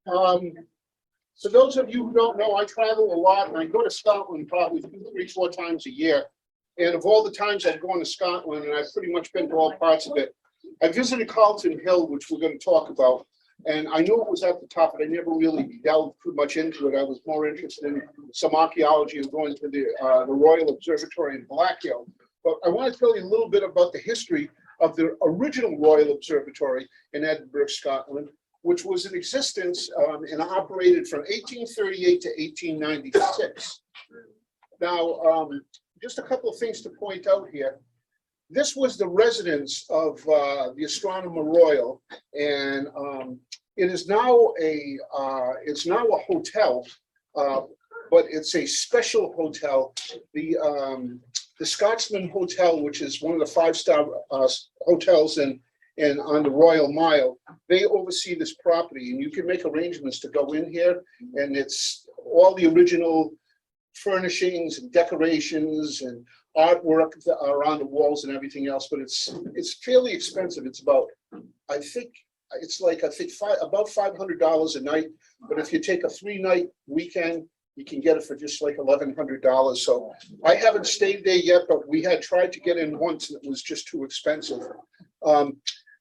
For those of you who don't know, I travel a lot and I go to Scotland probably 2, 3, 4 times a year. And of all the times I've gone to Scotland, and I've pretty much been to all parts of it, I visited Carlton Hill, which we're going to talk about. And I knew it was at the top, but I never really delved too much into it. I was more interested in some archaeology and going to the Royal Observatory in Blackhill. But I want to tell you a little bit about the history of the original Royal Observatory in Edinburgh, Scotland, which was in existence and operated from 1838 to 1896. Now, just a couple of things to point out here. This was the residence of the Astronomer Royal, and it is now a hotel, but it's a special hotel. The Scotsman Hotel, which is one of the 5-star hotels on the Royal Mile, they oversee this property, and you can make arrangements to go in here, and it's all the original furnishings and decorations and artwork that are on the walls and everything else, but it's fairly expensive. It's about, I think about $500 a night, but if you take a 3-night weekend, you can get it for just like $1,100. So I haven't stayed there yet, but we had tried to get in once and it was just too expensive.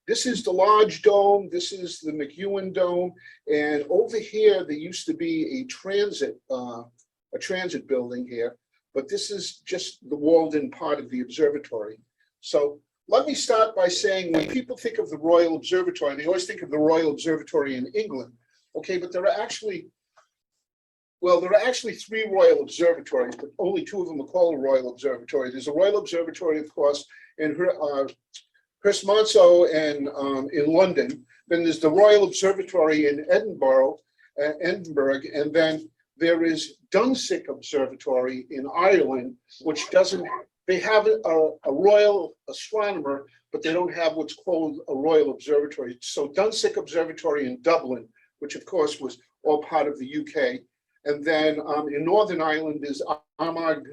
This is the Lodge Dome. This is the McEwen Dome. And over here, there used to be a transit building here, but this is just the walled-in part of the observatory. So let me start by saying, when people think of the Royal Observatory, they always think of the Royal Observatory in England. Okay, but there are actually 3 Royal Observatories, but only 2 of them are called a Royal Observatory. There's a Royal Observatory, of course, in Herstmonceux and in London. Then there's the Royal Observatory in Edinburgh, and then there is Dunsink Observatory in Ireland, which doesn't. They have a royal astronomer, but they don't have what's called a Royal Observatory. So Dunsink Observatory in Dublin, which of course was all part of the UK. And then in Northern Ireland is Armagh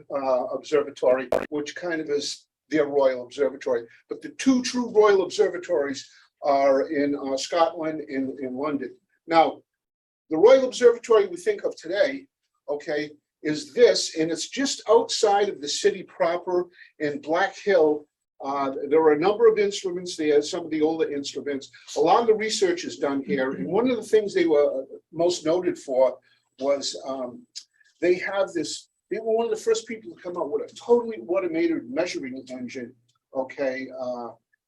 Observatory, which kind of is their Royal Observatory. But the 2 true Royal Observatories are in Scotland, in London. Now, the Royal Observatory we think of today, okay, is this, and it's just outside of the city proper in Blackhill. There are a number of instruments there, some of the older instruments. A lot of the research is done here, and one of the things they were most noted for was they were one of the first people to come up with a totally automated measuring engine, okay,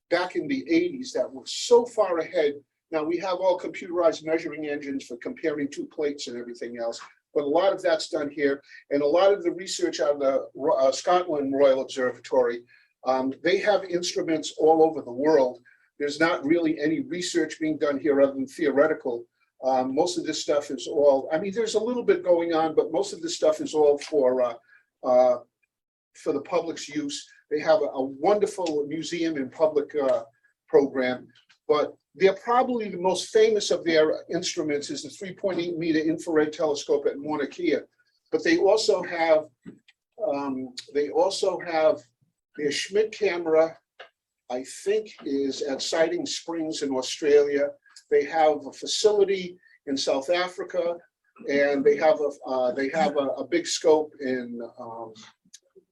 back in the 80s that was so far ahead. Now we have all computerized measuring engines for comparing 2 plates and everything else, but a lot of that's done here. And a lot of the research on the Scotland Royal Observatory, they have instruments all over the world. There's not really any research being done here other than theoretical. Most of this stuff is all, I mean, there's a little bit going on, but most of this stuff is all for the public's use. They have a wonderful museum and public program, but they're probably the most famous of their instruments is the 3.8 meter infrared telescope at Mauna Kea. But they also have their Schmidt camera, I think, is at Siding Springs in Australia. They have a facility in South Africa, and they have a big scope in I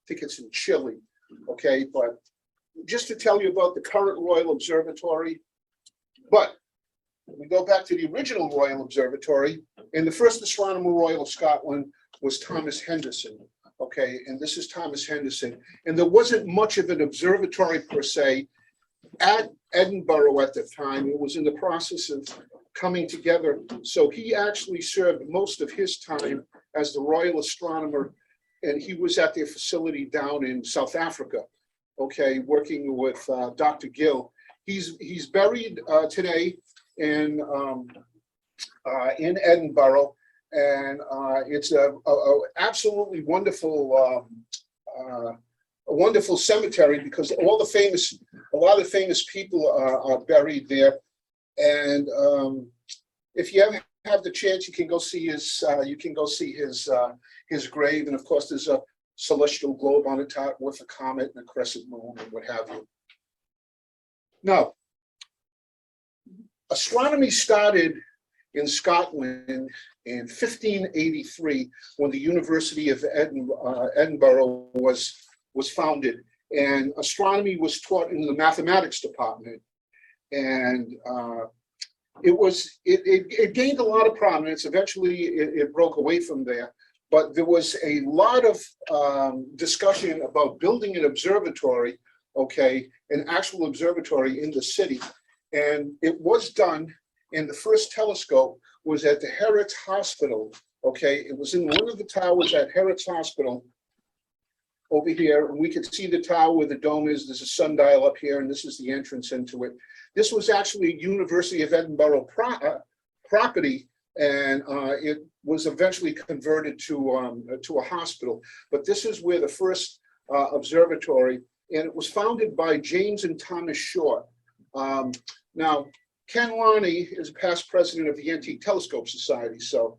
think it's in Chile. Okay, but just to tell you about the current Royal Observatory. But we go back to the original Royal Observatory, and the first Astronomer Royal of Scotland was Thomas Henderson. Okay, and this is Thomas Henderson. And there wasn't much of an observatory per se at Edinburgh at the time. It was in the process of coming together. So he actually served most of his time as the Royal Astronomer, and he was at their facility down in South Africa, okay, working with Dr. Gill. He's buried today in Edinburgh, and it's a absolutely wonderful wonderful cemetery because a lot of famous people are buried there. And if you ever have the chance, you can go see his grave. And of course, there's a celestial globe on the top with a comet and a crescent moon and what have you. Now, astronomy started in Scotland in 1583 when the University of Edinburgh was founded, and astronomy was taught in the mathematics department, and it gained a lot of prominence. Eventually, it broke away from there, but there was a lot of discussion about building an observatory, okay, an actual observatory in the city, and it was done. And the first telescope was at the Heriots Hospital, okay? It was in one of the towers at Heriots Hospital over here, and we could see the tower where the dome is. There's a sundial up here, and this is the entrance into it. This was actually a University of Edinburgh property, and it was eventually converted to a hospital. But this is where the first observatory, and it was founded by James and Thomas Short. Now, Ken Lonnie is past president of the Antique Telescope Society, so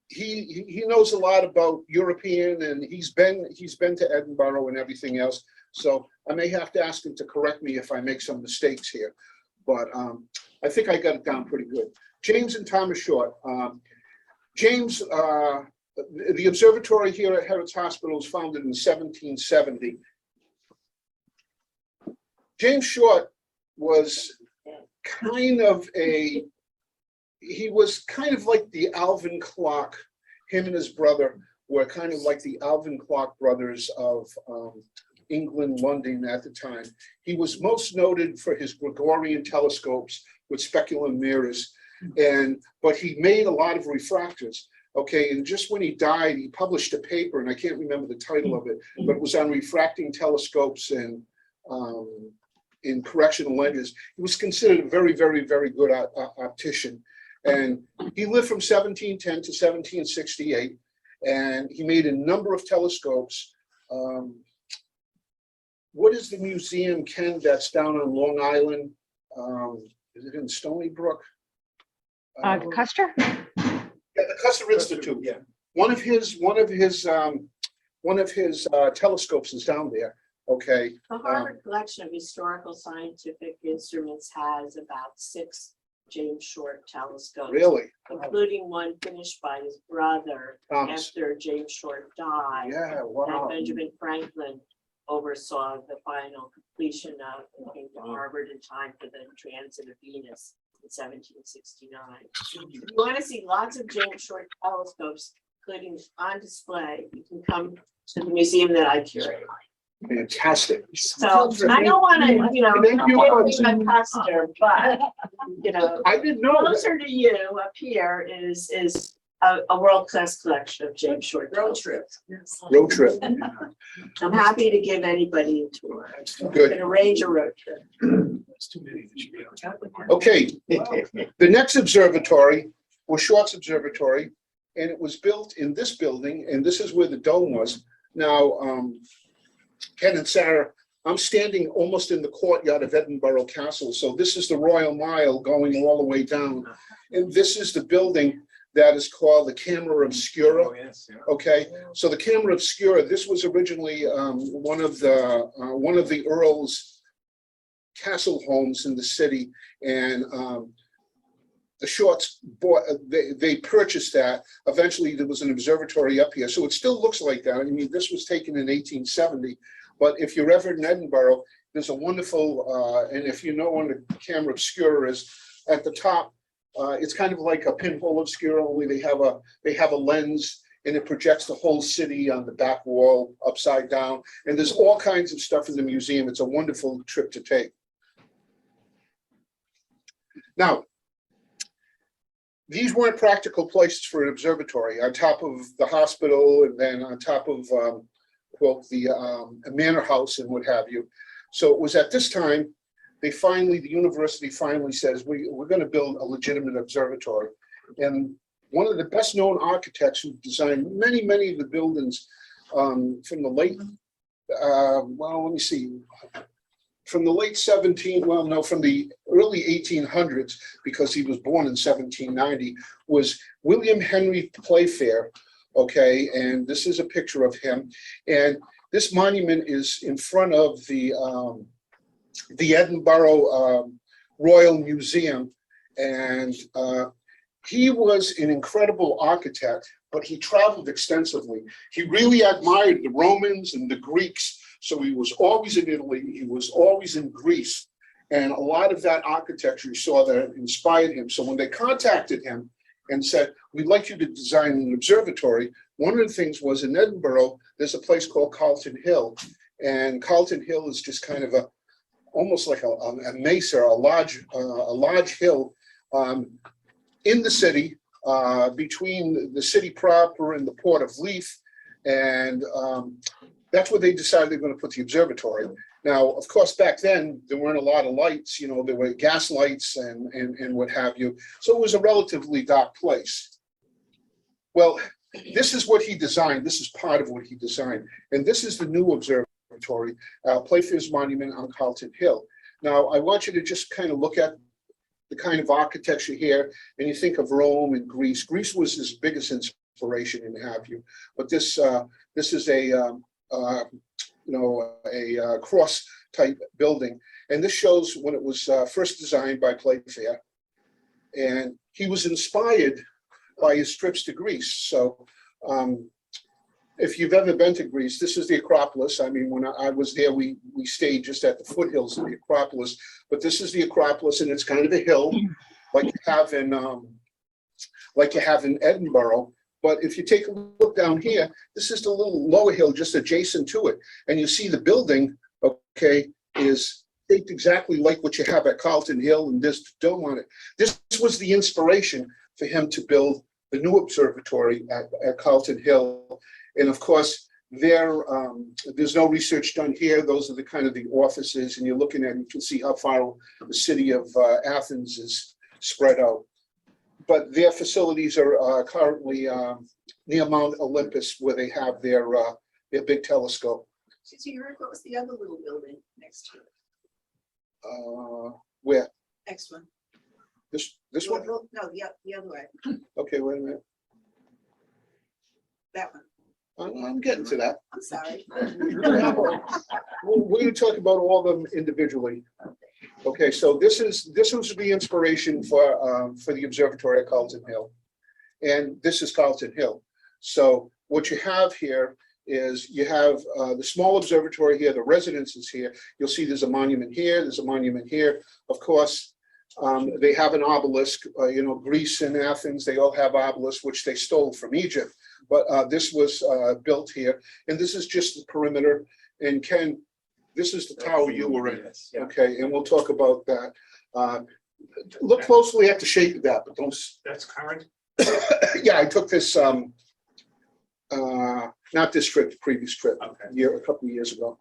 he knows a lot about European, and he's been to Edinburgh and everything else. So I may have to ask him to correct me if I make some mistakes here, but I think I got it down pretty good. James and Thomas Short. James, the observatory here at Heriots Hospital was founded in 1770. James Short was kind of like the Alvin Clark. Him and his brother were kind of like the Alvin Clark brothers of England, London at the time. He was most noted for his Gregorian telescopes with speculum mirrors, but he made a lot of refractors. Okay, and just when he died, he published a paper, and I can't remember the title of it, but it was on refracting telescopes and in correctional lenses. He was considered a very, very, very good optician. And he lived from 1710 to 1768, and he made a number of telescopes. What is the museum, Ken, that's down on Long Island? Is it in Stony Brook? Custer? Yeah, the Custer Institute. Yeah, one of his telescopes is down there. Okay. The Harvard collection of historical scientific instruments has about 6 James Short telescopes. Really? Including one finished by his brother Thomas. after James Short died. Yeah, wow. And Benjamin Franklin oversaw the final completion of and came to Harvard in time for the transit of Venus in 1769. If you want to see lots of James Short telescopes, including on display, you can come to the museum that I curate. Fantastic. So I don't want to, a Custer, but I didn't know. closer to you up here is a world-class collection of James Short road trips. Road trip. I'm happy to give anybody a tour. Good. Can arrange a road trip. Okay. The next observatory was Short's Observatory, and it was built in this building, and this is where the dome was. Now, Ken and Sarah, I'm standing almost in the courtyard of Edinburgh Castle. So this is the Royal Mile going all the way down. And this is the building that is called the Camera Obscura. Oh, yes, yeah. Okay, so the Camera Obscura, this was originally one of the Earl's castle homes in the city. And the Shorts bought, they purchased that. Eventually there was an observatory up here. So it still looks like that. I mean, this was taken in 1870, but if you're ever in Edinburgh, there's a wonderful, and if you know what a Camera Obscura is, at the top, it's kind of like a pinhole obscura, only they have a lens, and it projects the whole city on the back wall upside down. And there's all kinds of stuff in the museum. It's a wonderful trip to take. Now, these weren't practical places for an observatory. On top of the hospital, and then on top of the manor house and what have you. So it was at this time the university finally says we're going to build a legitimate observatory. And one of the best known architects who designed many of the buildings from the late from the early 1800s, because he was born in 1790, was William Henry Playfair. Okay, and this is a picture of him, and this monument is in front of the Edinburgh Royal Museum, and he was an incredible architect, but he traveled extensively. He really admired the Romans and the Greeks. So he was always in Italy, he was always in Greece. And a lot of that architecture, you saw that inspired him. So when they contacted him and said, we'd like you to design an observatory, one of the things was in Edinburgh, there's a place called Carlton Hill. And Carlton Hill is just kind of almost like a mesa, a large hill in the city, between the city proper and the port of Leith. And that's where they decided they're going to put the observatory. Now, of course, back then, there weren't a lot of lights, you know, there were gas lights and what have you. So it was a relatively dark place. Well, this is what he designed. This is part of what he designed. And this is the new observatory, Playfair's Monument on Carlton Hill. Now, I want you to just kind of look at the kind of architecture here, and you think of Rome and Greece. Greece was his biggest inspiration and have you. But this is a cross type building. And this shows when it was first designed by Playfair. And he was inspired by his trips to Greece. So if you've ever been to Greece, this is the Acropolis. I mean, when I was there, we stayed just at the foothills of the Acropolis, but this is the Acropolis, and it's kind of a hill like you have in Edinburgh. But if you take a look down here, this is the little lower hill just adjacent to it. And you see the building, okay, is shaped exactly like what you have at Carlton Hill, and this dome on it. This was the inspiration for him to build the new observatory at Carlton Hill. And of course, there's no research done here. Those are the kind of the offices, and you're looking at, you can see how far the city of Athens is spread out. But their facilities are currently near Mount Olympus, where they have their big telescope. So you heard, what was the other little building next to it? Where? Next one. This one? No, the other way. Okay, wait a minute. That one. I'm getting to that. I'm sorry. We're going to talk about all of them individually. Okay, so this was the inspiration for the observatory at Carlton Hill, and this is Carlton Hill. So what you have here is you have the small observatory here, the residences here. You'll see there's a monument here, there's a monument here. Of course, they have an obelisk. Greece and Athens, they all have obelisks, which they stole from Egypt. But this was built here, and this is just the perimeter. And Ken, this is the tower you were in, okay? And we'll talk about that. Look closely at the shape of that, but don't. That's current? Yeah, I took this, not this trip, the previous trip, Okay. a couple of years ago.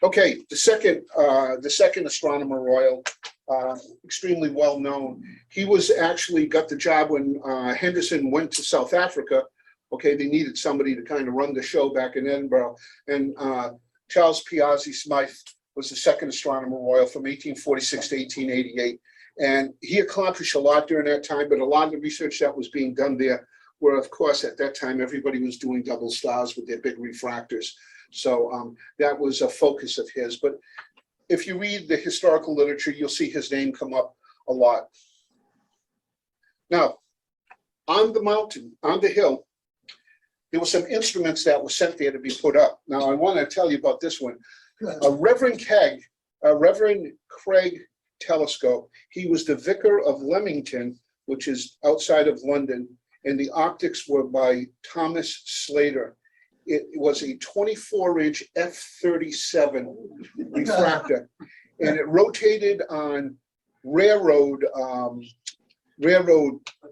Okay, the second astronomer royal, extremely well known. He was actually got the job when Henderson went to South Africa. Okay, they needed somebody to kind of run the show back in Edinburgh, and Charles Piazzi Smythe was the second astronomer royal from 1846 to 1888. And he accomplished a lot during that time, but a lot of the research that was being done there were, of course, at that time, everybody was doing double stars with their big refractors. So that was a focus of his. But if you read the historical literature, you'll see his name come up a lot. Now, on the mountain, on the hill, there were some instruments that were sent there to be put up. Now, I want to tell you about this one. Reverend Craig telescope. He was the vicar of Leamington, which is outside of London, and the optics were by Thomas Slater. It was a 24-inch f/37 refractor, and it rotated on railroad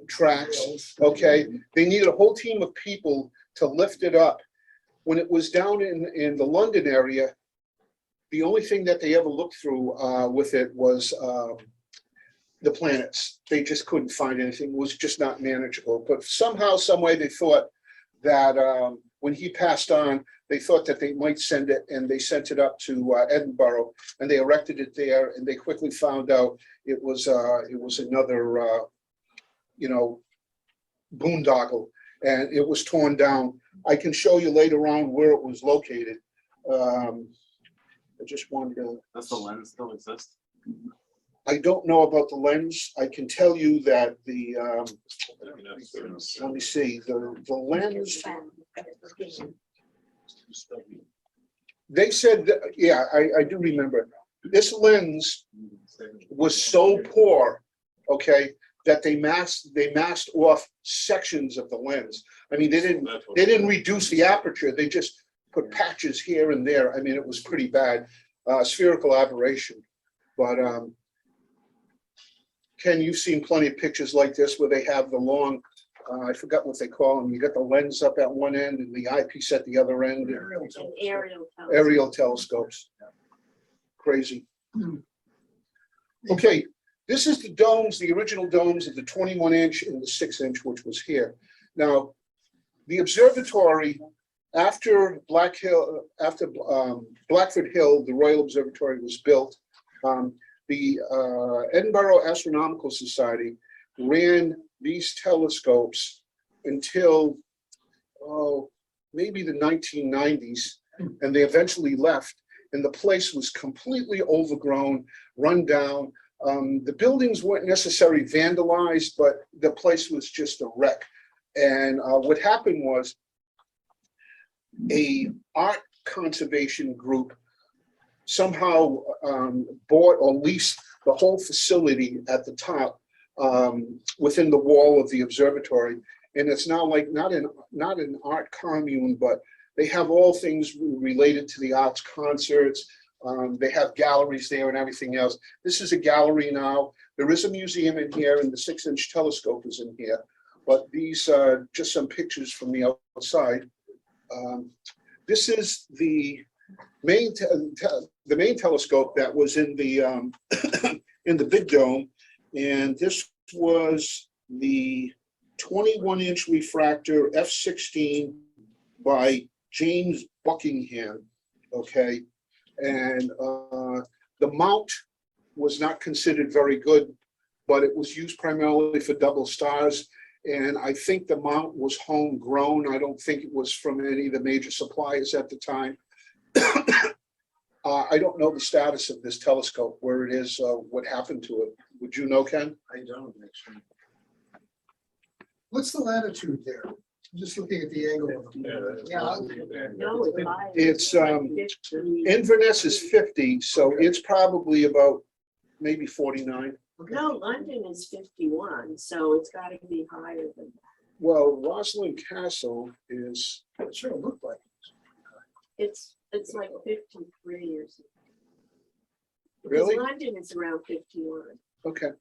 tracks. Okay, they needed a whole team of people to lift it up. When it was down in the London area, the only thing that they ever looked through with it was the planets. They just couldn't find anything. It was just not manageable. But somehow, some way, they thought that when he passed on, they thought that they might send it, and they sent it up to Edinburgh, and they erected it there. And they quickly found out it was another, boondoggle, and it was torn down. I can show you later on where it was located. I just wanted to. Does the lens still exist? I don't know about the lens. I can tell you that the, let me see, the lens, they said, that, yeah, I do remember. This lens was so poor, okay, that they masked off sections of the lens. I mean, they didn't reduce the aperture. They just put patches here and there. I mean, it was pretty bad, spherical aberration. But Ken, you've seen plenty of pictures like this where they have the long, I forgot what they call them. You got the lens up at one end and the eyepiece at the other end. Aerial telescopes. Crazy. Okay, this is the domes, the original domes of the 21-inch and the 6-inch, which was here. Now, the observatory after Blackford Hill, the Royal Observatory was built. The Edinburgh Astronomical Society ran these telescopes until maybe the 1990s, and they eventually left. And the place was completely overgrown, run down. The buildings weren't necessarily vandalized, but the place was just a wreck. And what happened was a art conservation group somehow bought or leased the whole facility at the top within the wall of the observatory. And it's now like not an art commune, but they have all things related to the arts, concerts. They have galleries there and everything else. This is a gallery now. There is a museum in here, and the 6-inch telescope is in here. But these are just some pictures from the outside. This is the main telescope that was in the in the big dome, and this was the 21-inch refractor F16 by James Buckingham. Okay, and the mount was not considered very good, but it was used primarily for double stars. And I think the mount was homegrown. I don't think it was from any of the major suppliers at the time. I don't know the status of this telescope, where it is, what happened to it. Would you know, Ken? I don't actually. What's the latitude there? I'm just looking at the angle of it. No, It's Inverness is 50, so it's probably about maybe 49. No, London is 51, so it's got to be higher than that. Well, Rosslyn Castle is, It sure looked like. It's like 53 or something. really? Because London is around 51, Okay,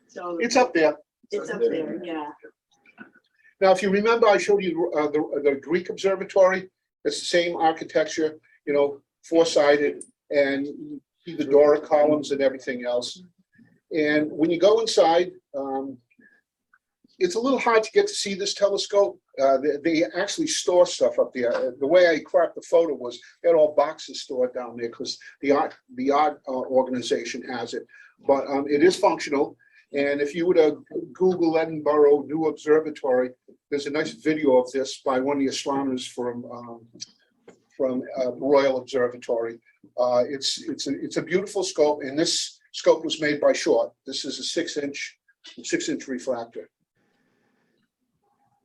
so it's up there. it's up there, yeah. Now, if you remember, I showed you the Greek observatory. It's the same architecture, you know, four-sided, and you see the Doric columns and everything else. And when you go inside, it's a little hard to get to see this telescope. They actually store stuff up there. The way I cropped the photo was they had all boxes stored down there because the art organization has it. But it is functional. And if you were to Google Edinburgh New Observatory, there's a nice video of this by one of the astronomers from Royal Observatory. It's a beautiful scope, and this scope was made by Short. This is a 6-inch refractor.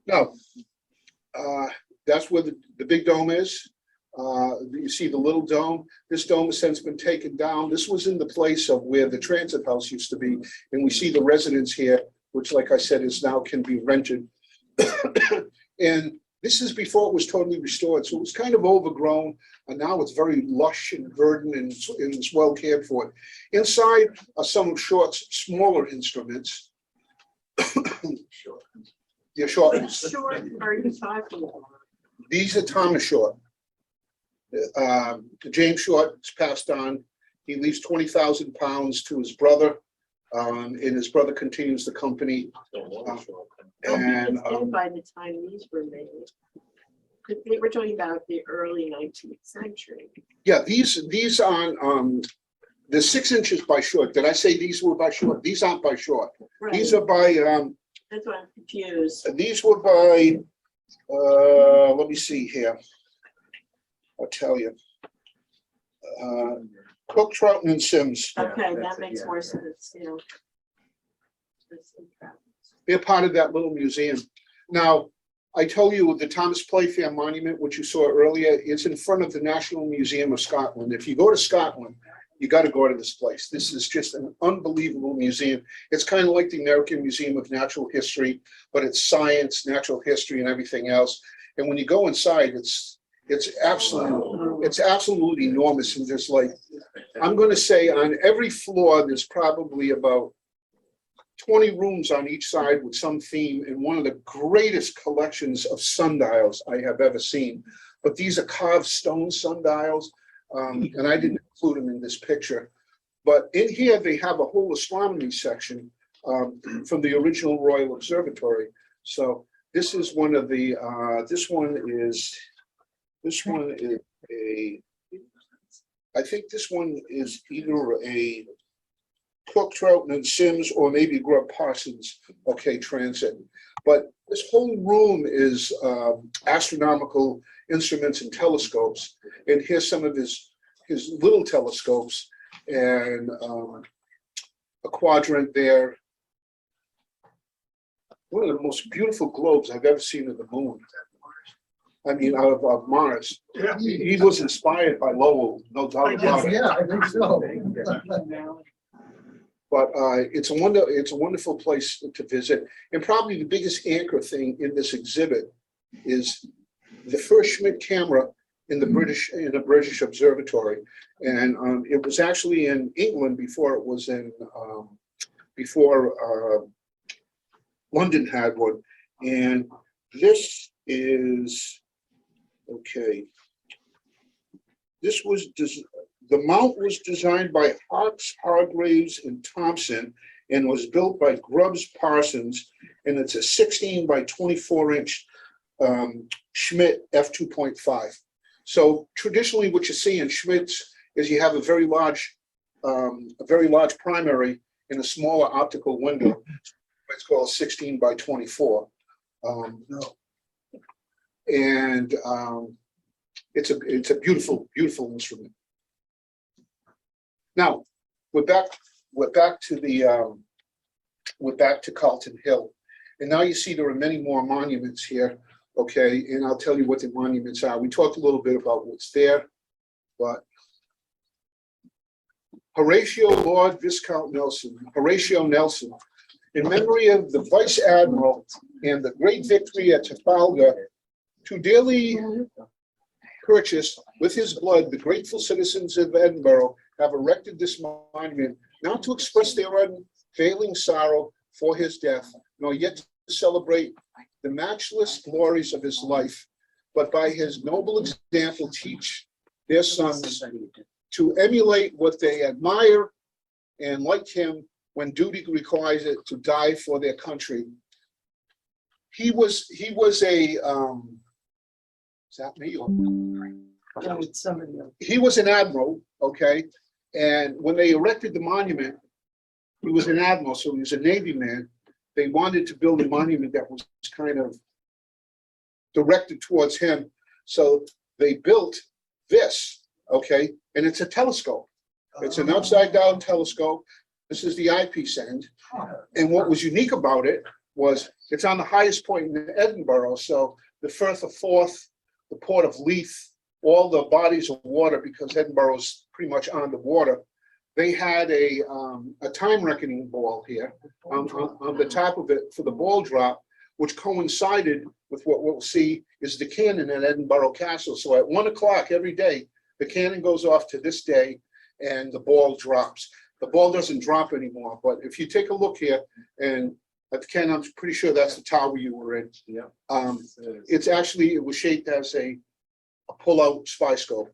Now, that's where the big dome is. You see the little dome. This dome has since been taken down. This was in the place of where the transit house used to be. And we see the residence here, which, like I said, is now can be rented. And this is before it was totally restored. So it was kind of overgrown. And now it's very lush and verdant, and it's well cared for. Inside are some of Short's smaller instruments. Yeah, Short. Which Short are you talking about? These are Thomas Short. James Short is passed on. He leaves 20,000 pounds to his brother, and his brother continues the company. And And by the time these were made, they were talking about the early 19th century. yeah, these on the 6 inches by Short. Did I say these were by Short? These aren't by Short. Right. These are by That's why I'm confused. these were by let me see here. I'll tell you. Cook, Troughton, and Sims. Okay, that makes more sense, you know. They're part of that little museum. Now, I told you the Thomas Playfair Monument, which you saw earlier, is in front of the National Museum of Scotland. If you go to Scotland, you got to go to this place. This is just an unbelievable museum. It's kind of like the American Museum of Natural History, but it's science, natural history, and everything else. And when you go inside, it's absolutely enormous. And there's like, I'm going to say on every floor, there's probably about 20 rooms on each side with some theme, and one of the greatest collections of sundials I have ever seen. But these are carved stone sundials, and I didn't include them in this picture. But in here, they have a whole astronomy section from the original Royal Observatory. So this is one of the, this one is a, I think this one is either a Cook, Troughton, and Sims, or maybe Grub Parsons, okay, transit. But this whole room is astronomical instruments and telescopes. And here's some of his little telescopes and a quadrant there. One of the most beautiful globes I've ever seen of the moon. I mean, of Mars. Yeah. He was inspired by Lowell, no doubt about it. Yeah, I think so. But it's a wonderful place to visit. And probably the biggest anchor thing in this exhibit is the first Schmidt camera in the British Observatory. And it was actually in England before it was in, before London had one. And this is, okay. This was, the mount was designed by Hawks, Hargraves, and Thompson, and was built by Grubbs Parsons, and it's a 16 by 24 inch Schmidt f2.5. So traditionally, what you see in Schmidt's is you have a very large primary in a smaller optical window. It's called 16 by 24, and it's a beautiful instrument. Now we're back to Carlton Hill, and now you see there are many more monuments here. Okay, and I'll tell you what the monuments are. We talked a little bit about what's there, but Horatio Lord Viscount Nelson, Horatio Nelson, in memory of the Vice Admiral and the great victory at Trafalgar, to dearly purchase with his blood, the grateful citizens of Edinburgh have erected this monument, not to express their unfailing sorrow for his death, nor yet to celebrate the matchless glories of his life, but by his noble example teach their sons to emulate what they admire, and like him, when duty requires it, to die for their country. He was a is that me or No, it's somebody else. he was an admiral, okay, and when they erected the monument, he was an admiral, so he was a Navy man. They wanted to build a monument that was kind of directed towards him, so they built this, okay, and it's a telescope. It's an upside down telescope. This is the eyepiece end, and what was unique about it was it's on the highest point in Edinburgh, so the Firth of Forth, the Port of Leith, all the bodies of water, because Edinburgh is pretty much on the water. They had a time reckoning ball here on the top of it for the ball drop, which coincided with what we'll see is the cannon at Edinburgh Castle. So at 1 o'clock every day, the cannon goes off to this day and the ball drops. The ball doesn't drop anymore, but if you take a look here and at the cannon, I'm pretty sure that's the tower you were in. Yeah. It's actually, it was shaped as a pull-out spy scope.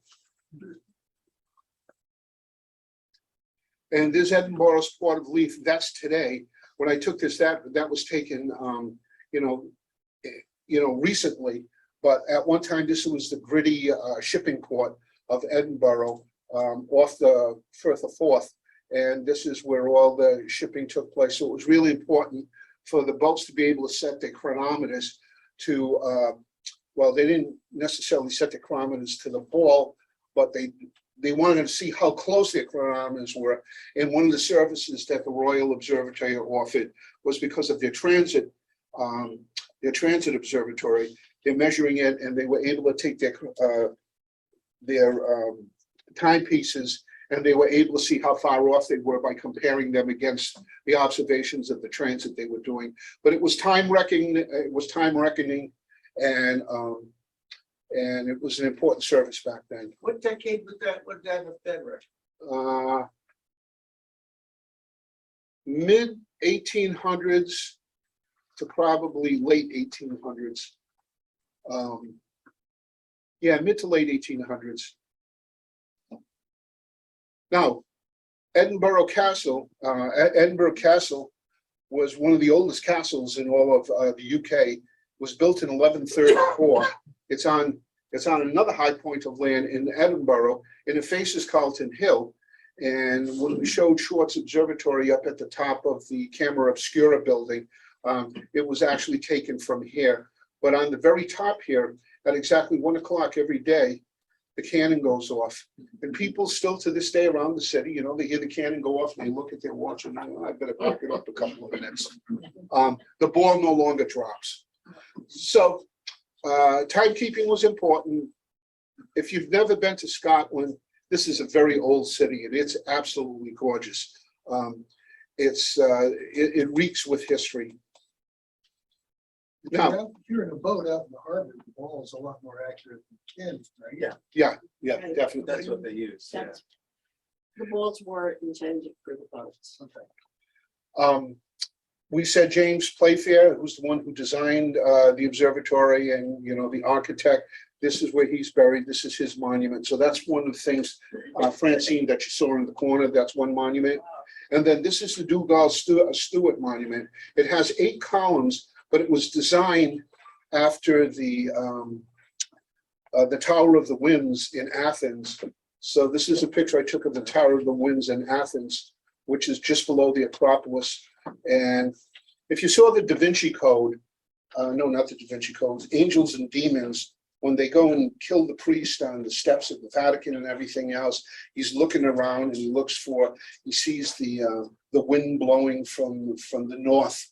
And this Edinburgh's Port of Leith, that's today. When I took this, that was taken, recently. But at one time, this was the gritty shipping port of Edinburgh, off the Firth of Forth, and this is where all the shipping took place. So it was really important for the boats to be able to set their chronometers to. Well, they didn't necessarily set the chronometers to the ball, but they they wanted to see how close their chronometers were. And one of the services that the Royal Observatory offered was because of their transit observatory. They're measuring it, and they were able to take their timepieces, and they were able to see how far off they were by comparing them against the observations of the transit they were doing. But it was time reckoning. It was time reckoning, and it was an important service back then. What decade was that Federer? Mid 1800s to probably late 1800s. Yeah, mid to late 1800s. Now, Edinburgh Castle was one of the oldest castles in all of the UK. Was built in 1134. It's on another high point of land in Edinburgh, and it faces Carlton Hill. And when we showed Schwartz Observatory up at the top of the Camera Obscura building, it was actually taken from here. But on the very top here, at exactly 1 o'clock every day, the cannon goes off. And people still to this day around the city, you know, they hear the cannon go off and they look at their watch and I better back it up a couple of minutes. The ball no longer drops. So timekeeping was important. If you've never been to Scotland, this is a very old city and it's absolutely gorgeous. It reeks with history. Now, If you're in a boat out in the harbor, the ball is a lot more accurate than cannon, right? yeah, Right. definitely. That's what they use, yeah. That's, the balls were intended for the boats. We said James Playfair, who's the one who designed the observatory and, you know, the architect. This is where he's buried. This is his monument. So that's one of the things, Francine, that you saw in the corner. That's one monument. And then this is the Dougal Stewart monument. It has 8 columns, but it was designed after the Tower of the Winds in Athens. So this is a picture I took of the Tower of the Winds in Athens, which is just below the Acropolis. And if you saw the Da Vinci Code, no, not the Da Vinci Code, Angels and Demons, when they go and kill the priest on the steps of the Vatican and everything else, he's looking around and he sees the wind blowing from the north,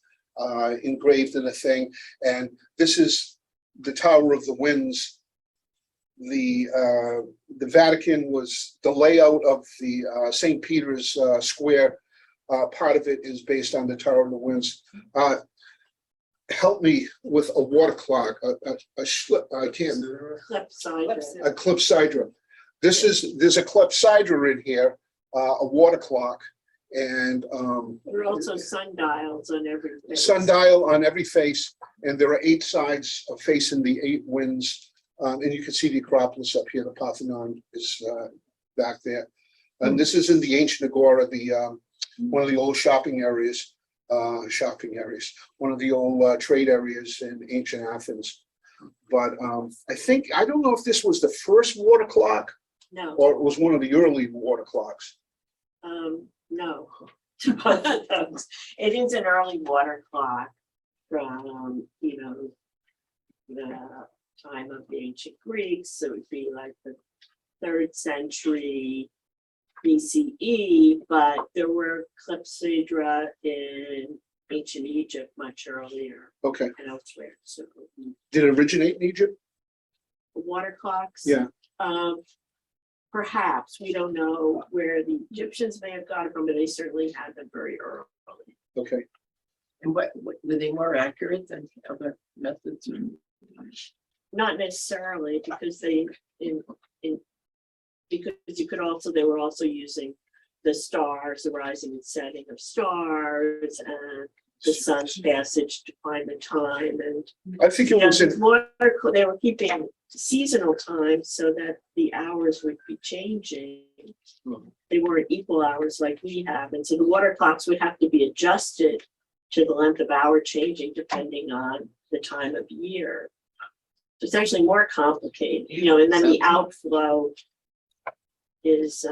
engraved in a thing. And this is the Tower of the Winds. The Vatican was the layout of the St. Peter's Square. Part of it is based on the Tower of the Winds. Help me with a water clock, a clepsydra. There's a clepsydra in here, a water clock, and There are also sundials on every face. sundial on every face, and there are 8 sides facing the 8 winds. And you can see the Acropolis up here. The Parthenon is back there, and this is in the ancient Agora, one of the old shopping areas, one of the old trade areas in ancient Athens. But I don't know if this was the first water clock No, or it was one of the early water clocks. no, to both of those. It is an early water clock from, the time of the ancient Greeks. So it would be like the 3rd century BCE, but there were clepsydra in ancient Egypt much earlier Okay. and elsewhere. So Did it originate in Egypt? water clocks. Yeah. Perhaps, we don't know where the Egyptians may have got it from, but they certainly had them very early. Okay. And what were they more accurate than other methods? Not necessarily, because because they were also using the stars, the rising and setting of stars, and the sun's passage to find the time. And I think it was in, they were keeping seasonal time so that the hours would be changing. They weren't equal hours like we have, and so the water clocks would have to be adjusted to the length of hour changing depending on the time of year. So it's actually more complicated, and then the outflow is,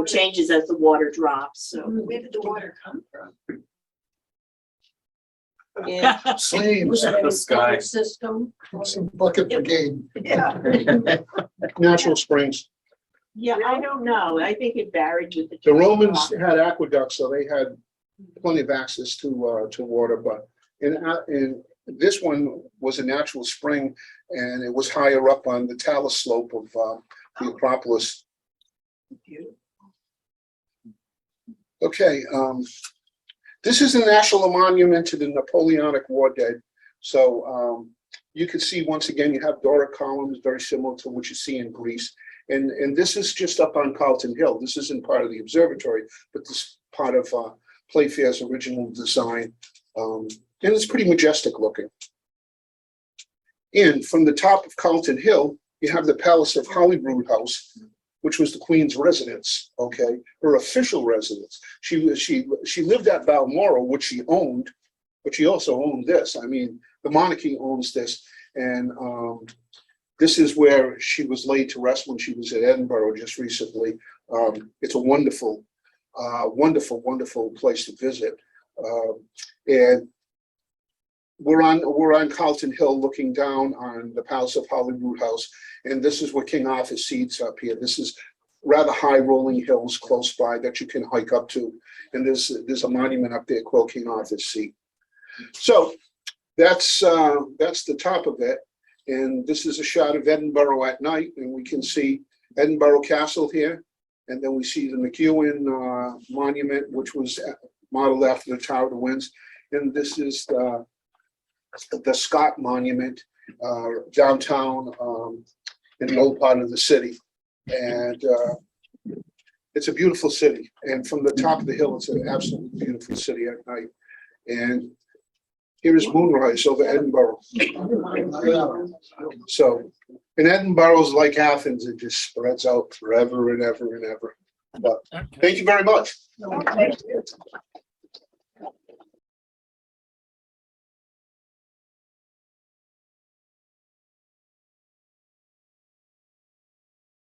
changes as the water drops. So Where did the water come from? Same, Was it The a sky. system? some bucket brigade. Yeah. Natural springs. Yeah, I don't know. I think it varied with the. The Romans had aqueducts, so they had plenty of access to water, but in this one was a natural spring, and it was higher up on the talus slope of the Acropolis. Okay, this is a national monument to the Napoleonic War dead. So you can see, once again, you have Doric columns, very similar to what you see in Greece. And this is just up on Carlton Hill. This isn't part of the observatory, but this is part of Playfair's original design. And it's pretty majestic looking. And from the top of Carlton Hill, you have the Palace of Holyrood House, which was the Queen's residence, okay, her official residence. She lived at Balmoral, which she owned, but she also owned this. I mean, the monarchy owns this, and this is where she was laid to rest when she was at Edinburgh just recently. It's a wonderful, wonderful place to visit, and we're on Carlton Hill, looking down on the Palace of Holyrood House, and this is where King Arthur seats up here. This is rather high rolling hills close by that you can hike up to, and there's a monument up there called King Arthur's Seat. So that's the top of it, and this is a shot of Edinburgh at night, and we can see Edinburgh Castle here, and then we see the McEwen monument, which was modeled after the Tower of the Winds, and this is the Scott Monument downtown in the old part of the city, and it's a beautiful city. And from the top of the hill, it's an absolutely beautiful city at night. And here is moonrise over Edinburgh. So, and Edinburgh is like Athens; it just spreads out forever and ever and ever. But thank you very much. No, thank you.